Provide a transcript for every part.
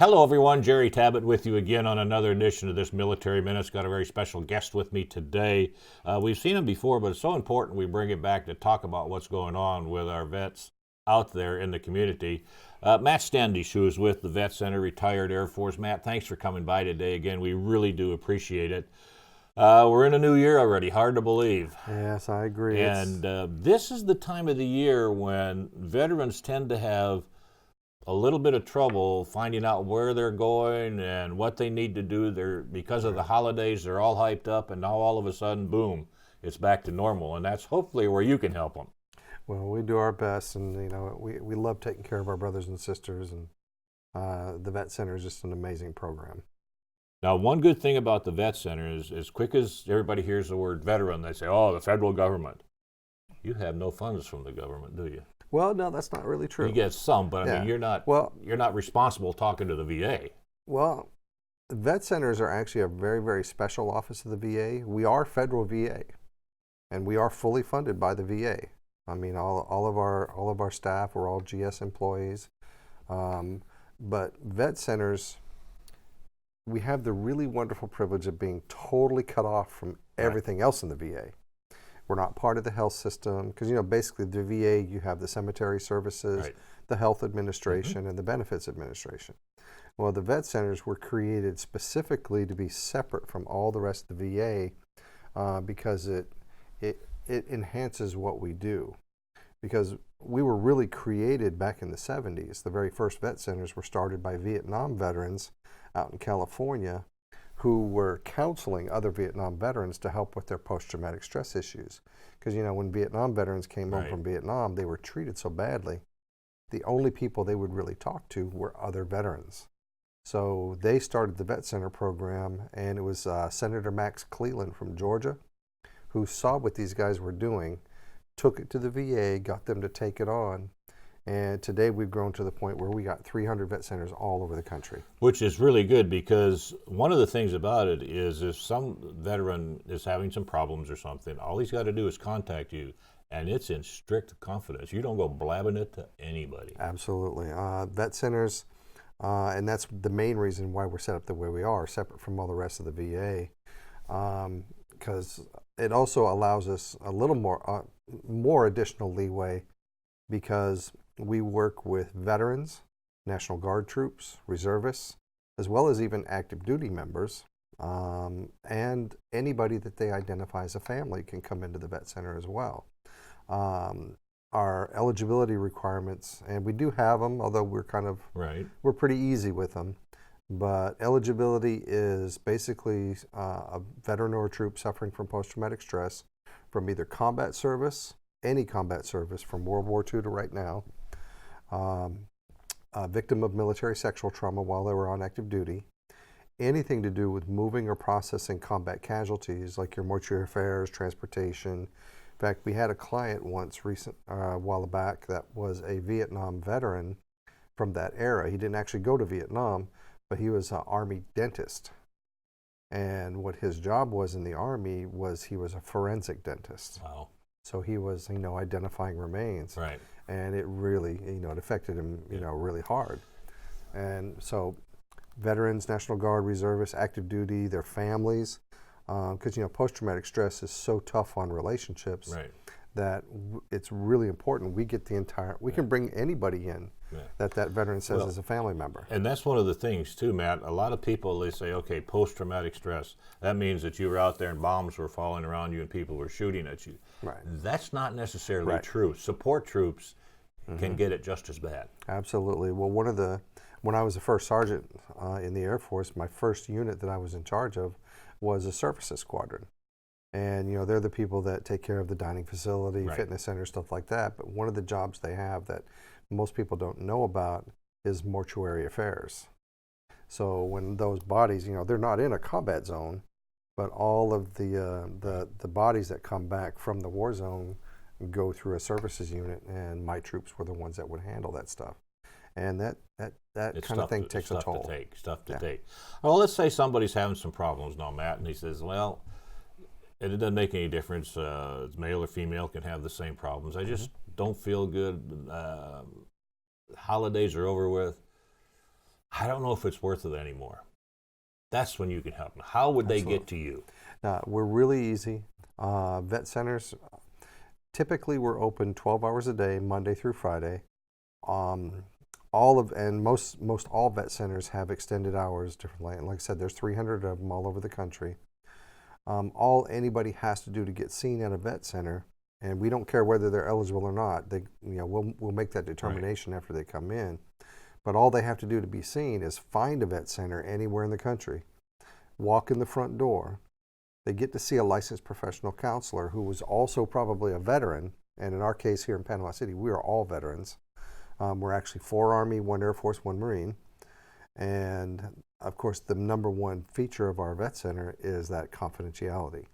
Hello, everyone. Jerry Tabatt with you again on another edition of this Military Minute's. Got a very special guest with me today. We've seen him before, but it's so important we bring him back to talk about what's going on with our vets out there in the community. Matt Standish, who is with the Vet Center, retired Air Force. Matt, thanks for coming by today again. We really do appreciate it. We're in a new year already. Hard to believe. Yes, I agree. And this is the time of the year when veterans tend to have a little bit of trouble finding out where they're going and what they need to do. Because of the holidays, they're all hyped up, and now all of a sudden, boom, it's back to normal. And that's hopefully where you can help them. Well, we do our best, and we love taking care of our brothers and sisters, and the Vet Center is just an amazing program. Now, one good thing about the Vet Center is, as quick as everybody hears the word veteran, they say, oh, the federal government. You have no funds from the government, do you? Well, no, that's not really true. You get some, but I mean, you're not responsible talking to the VA. Well, Vet Centers are actually a very, very special office of the VA. We are federal VA, and we are fully funded by the VA. I mean, all of our staff, we're all GS employees. But Vet Centers, we have the really wonderful privilege of being totally cut off from everything else in the VA. We're not part of the health system because, basically the VA, you have the cemetery services, the health administration, and the benefits administration. Well, the Vet Centers were created specifically to be separate from all the rest of the VA because it enhances what we do. Because we were really created back in the 70s. The very first Vet Centers were started by Vietnam veterans out in California who were counseling other Vietnam veterans to help with their post-traumatic stress issues. Because, when Vietnam veterans came home from Vietnam, they were treated so badly. The only people they would really talk to were other veterans. So they started the Vet Center program, and it was Senator Max Cleland from Georgia who saw what these guys were doing, took it to the VA, got them to take it on. And today we've grown to the point where we got 300 Vet Centers all over the country. Which is really good, because one of the things about it is if some veteran is having some problems or something, all he's got to do is contact you, and it's in strict confidence. You don't go blabbing it to anybody. Absolutely. Vet Centers, and that's the main reason why we're set up the way we are, separate from all the rest of the VA, because it also allows us a little more additional leeway, because we work with veterans, National Guard troops, reservists, as well as even active duty members, and anybody that they identify as a family can come into the Vet Center as well. Our eligibility requirements, and we do have them, although we're we're pretty easy with them, but eligibility is basically a veteran or a troop suffering from post-traumatic stress from either combat service, any combat service from World War II to right now, a victim of military sexual trauma while they were on active duty, anything to do with moving or processing combat casualties like your mortuary affairs, transportation. In fact, we had a client once a while back that was a Vietnam veteran from that era. He didn't actually go to Vietnam, but he was an Army dentist. And what his job was in the Army was he was a forensic dentist. Wow. So he was, identifying remains. Right. And it really, it affected him, really hard. And so veterans, National Guard, reservists, active duty, their families, because, post-traumatic stress is so tough on relationships that it's really important we get we can bring anybody in that veteran says is a family member. And that's one of the things too, Matt. A lot of people, they say, okay, post-traumatic stress, that means that you were out there and bombs were falling around you and people were shooting at you. Right. That's not necessarily true. Support troops can get it just as bad. Absolutely. Well, when I was a first sergeant in the Air Force, my first unit that I was in charge of was a services squadron. And, they're the people that take care of the dining facility, fitness center, stuff like that. But one of the jobs they have that most people don't know about is mortuary affairs. So when those bodies, they're not in a combat zone, but all of the bodies that come back from the war zone go through a services unit, and my troops were the ones that would handle that stuff. And that kind of thing takes a toll. Stuff to take. Well, let's say somebody's having some problems now, Matt, and he says, well, it doesn't make any difference. Male or female can have the same problems. I just don't feel good. Holidays are over with. I don't know if it's worth it anymore. That's when you can help them. How would they Absolutely. get to you? We're really easy. Vet centers, typically we're open 12 hours a day, Monday through Friday. Most all vet centers have extended hours differently. And like I said, there's 300 of them all over the country. All anybody has to do to get seen at a vet center, and we don't care whether they're eligible or not. We'll make that determination after they come in. But all they have to do to be seen is find a vet center anywhere in the country, walk in the front door. They get to see a licensed professional counselor who was also probably a veteran. And in our case here in Panama City, we are all veterans. We're actually 4 Army, 1 Air Force, 1 Marine. And of course, the number one feature of our vet center is that confidentiality.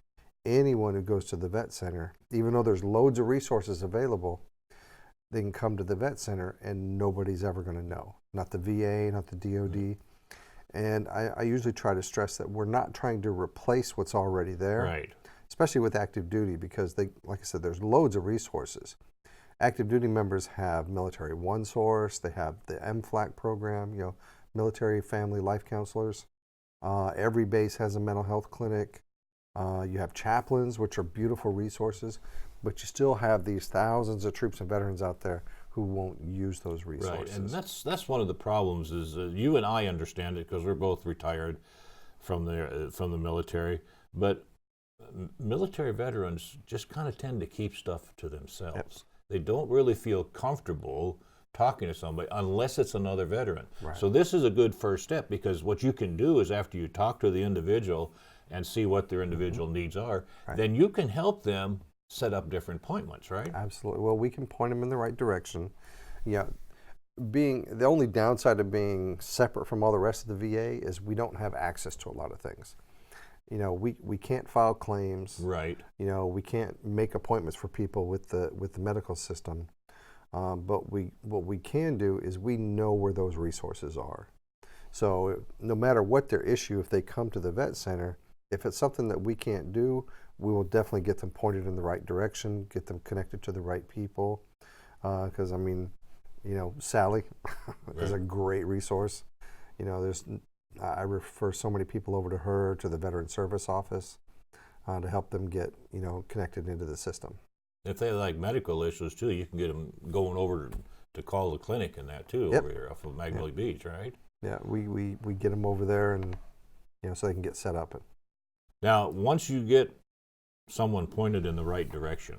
Anyone who goes to the vet center, even though there's loads of resources available, they can come to the vet center and nobody's ever going to know. Not the VA, not the DOD. And I usually try to stress that we're not trying to replace what's already there, Right. especially with active duty, because like I said, there's loads of resources. Active duty members have Military One Source, they have the MFLAC program, military family life counselors. Every base has a mental health clinic. You have chaplains, which are beautiful resources, but you still have these thousands of troops and veterans out there who won't use those resources. Right, and that's one of the problems. Is you and I understand it because we're both retired from the military, but military veterans just kind of tend to keep stuff to themselves. Yep. They don't really feel comfortable talking to somebody unless it's another veteran. Right. So this is a good first step, because what you can do is after you talk to the individual and see what their individual needs are, Right. then you can help them set up different appointments, right? Absolutely. Well, we can point them in the right direction. Being the only downside of being separate from all the rest of the VA is we don't have access to a lot of things. We can't file claims. Right. We can't make appointments for people with the medical system. But what we can do is we know where those resources are. So no matter what their issue, if they come to the vet center, if it's something that we can't do, we will definitely get them pointed in the right direction, get them connected to the right people. Because Sally is a great resource. I refer so many people over to her, to the Veteran Service Office, to help them get connected into the system. If they have like medical issues too, you can get them going over to call the clinic and that too. Yep. Over here off of Magnolia Beach, right? Yeah, we get them over there, and so they can get set up. Now, once you get someone pointed in the right direction,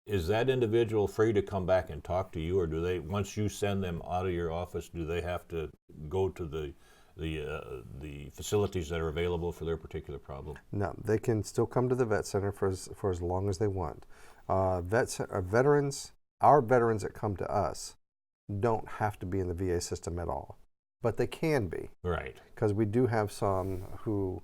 is that individual free to come back and talk to you, or do they, once you send them out of your office, do they have to go to the facilities that are available for their particular problem? No, they can still come to the vet center for as long as they want. Veterans, our veterans that come to us, don't have to be in the VA system at all, but they can be. Right. Because we do have some who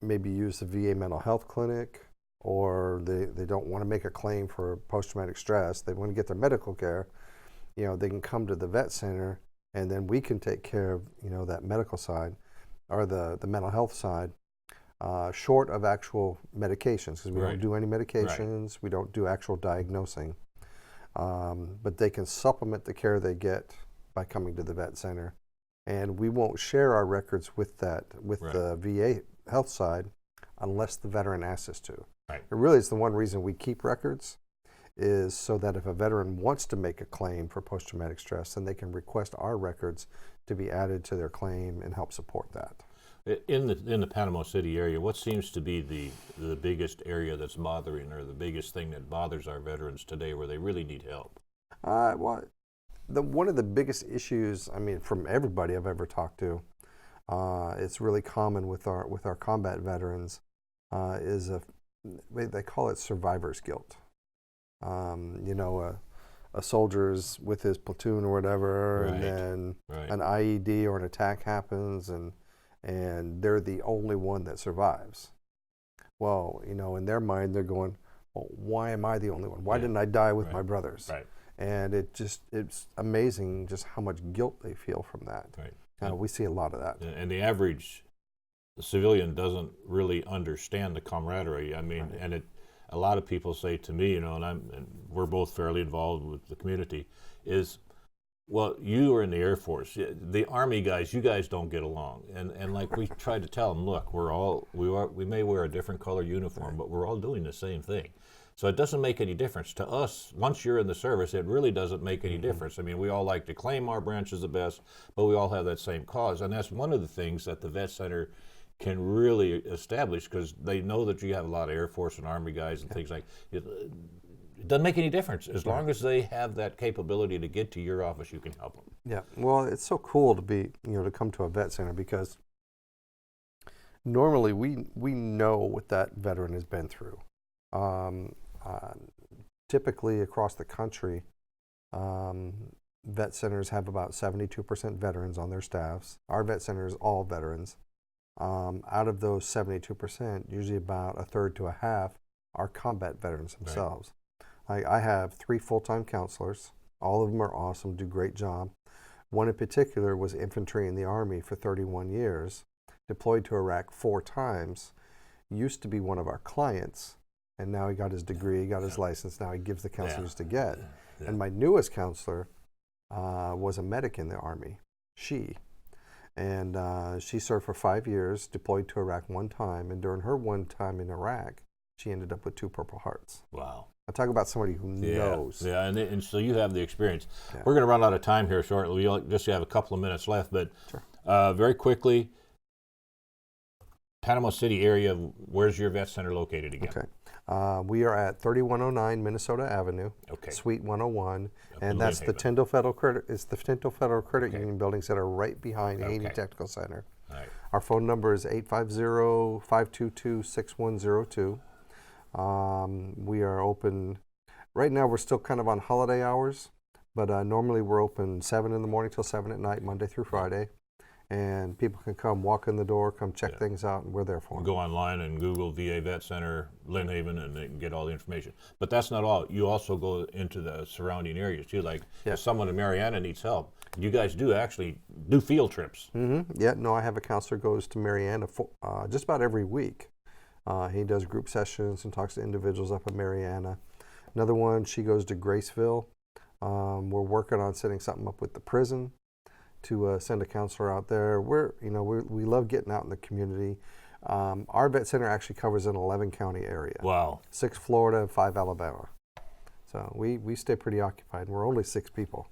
maybe use the VA mental health clinic, or they don't want to make a claim for post-traumatic stress. They want to get their medical care. They can come to the vet center, and then we can take care of that medical side or the mental health side, short of actual medications, because we Right. don't do any medications. Right. We don't do actual diagnosing. But they can supplement the care they get by coming to the vet center. And we won't share our records with Right. the VA health side unless the veteran asks us to. Right. It really is the one reason we keep records, is so that if a veteran wants to make a claim for post-traumatic stress, then they can request our records to be added to their claim and help support that. In the Panama City area, what seems to be the biggest area that's bothering, or the biggest thing that bothers our veterans today where they really need help? One of the biggest issues, from everybody I've ever talked to, it's really common with our combat veterans, is they call it survivor's guilt. A soldier's with his platoon or whatever, Right. and then Right. an IED or an attack happens, and they're the only one that survives. Well, in their mind, they're going, well, why am I the only one? Why Yeah. didn't I die with Right. my brothers? Right. And it's amazing just how much guilt they feel from that. Right. We see a lot of that. And the average civilian doesn't really understand the camaraderie. Right. And a lot of people say to me, and we're both fairly involved with the community, is Well, you were in the Air Force. The Army guys, you guys don't get along, and like we tried to tell them, look, we may wear a different color uniform, but we're all doing the same thing. So it doesn't make any difference to us. Once you're in the service, it really doesn't make any difference. I mean, we all like to claim our branch is the best, but we all have that same cause, and that's one of the things that the Vet Center can really establish, because they know that you have a lot of Air Force and Army guys and things like it. It doesn't make any difference. As long as they have that capability to get to your office, you can help them. Yeah, well, it's so cool to be, to come to a vet center, because normally we know what that veteran has been through. Typically across the country, vet centers have about 72% veterans on their staffs. Our vet center is all veterans. Out of those 72%, usually about a third to a half are combat veterans themselves. Right. I have 3 full-time counselors. All of them are awesome, do a great job. One in particular was infantry in the Army for 31 years, deployed to Iraq 4 times, used to be one of our clients, and now he got his degree, he got his license, now he gives the counselors to get. And my newest counselor was a medic in the Army, and she served for 5 years, deployed to Iraq 1 time, and during her 1 time in Iraq, she ended up with 2 Purple Hearts. Wow. I talk about somebody who knows. Yeah, and so you have the experience. Yeah. We're going to run out of time here shortly. We just have a couple of minutes left, but very quickly, Panama City area, where's your vet center located again? Okay. We are at 3109 Minnesota Avenue, Suite 101, and that's the Tyndall Federal Credit. It's the Tyndall Federal Credit Union buildings that are right behind Haney Technical Center. All right. Our phone number is 850-522-6102. We are open. Right now, we're still kind of on holiday hours, but normally we're open 7 in the morning till 7 at night, Monday through Friday. And people can come, walk in the door, come check things out, and we're there for them. Go online and Google VA Vet Center, Lynn Haven, and they can get all the information. But that's not all. You also go into the surrounding areas, too. Like if someone in Mariana needs help, you guys do actually do field trips. Mm-hmm. Yeah, no, I have a counselor goes to Mariana just about every week. He does group sessions and talks to individuals up in Mariana. Another one, she goes to Graceville. We're working on setting something up with the prison to send a counselor out there. We love getting out in the community. Our vet center actually covers an 11-county area. Wow. 6 Florida, 5 Alabama. So we stay pretty occupied. We're only 6 people.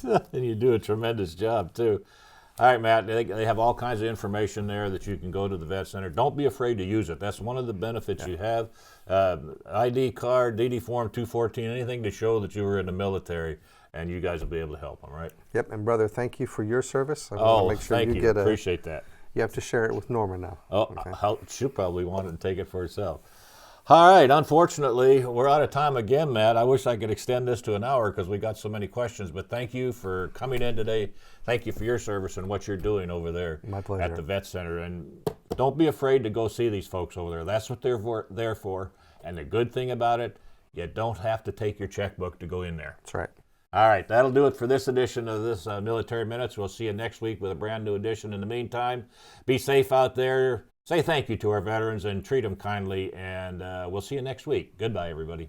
And you do a tremendous job, too. All right, Matt, they have all kinds of information there that you can go to the vet center. Don't be afraid to use it. That's one of the benefits you have. ID card, DD Form 214, anything to show that you were in the military, and you guys will be able to help them, right? Yep, and brother, thank you for your service. I want to make sure thank you. Appreciate that. You have to share it with Norma now. Oh, she'll probably want it and take it for herself. All right, unfortunately, we're out of time again, Matt. I wish I could extend this to an hour because we got so many questions, but thank you for coming in today. Thank you for your service and what you're doing over there at the Vet Center. And don't be afraid to go see these folks over there. That's what they're there for. And the good thing about it, you don't have to take your checkbook to go in there. That's right. All right, that'll do it for this edition of this Military Minutes. We'll see you next week with a brand new edition. In the meantime, be safe out there. Say thank you to our veterans and treat them kindly, and we'll see you next week. Goodbye, everybody.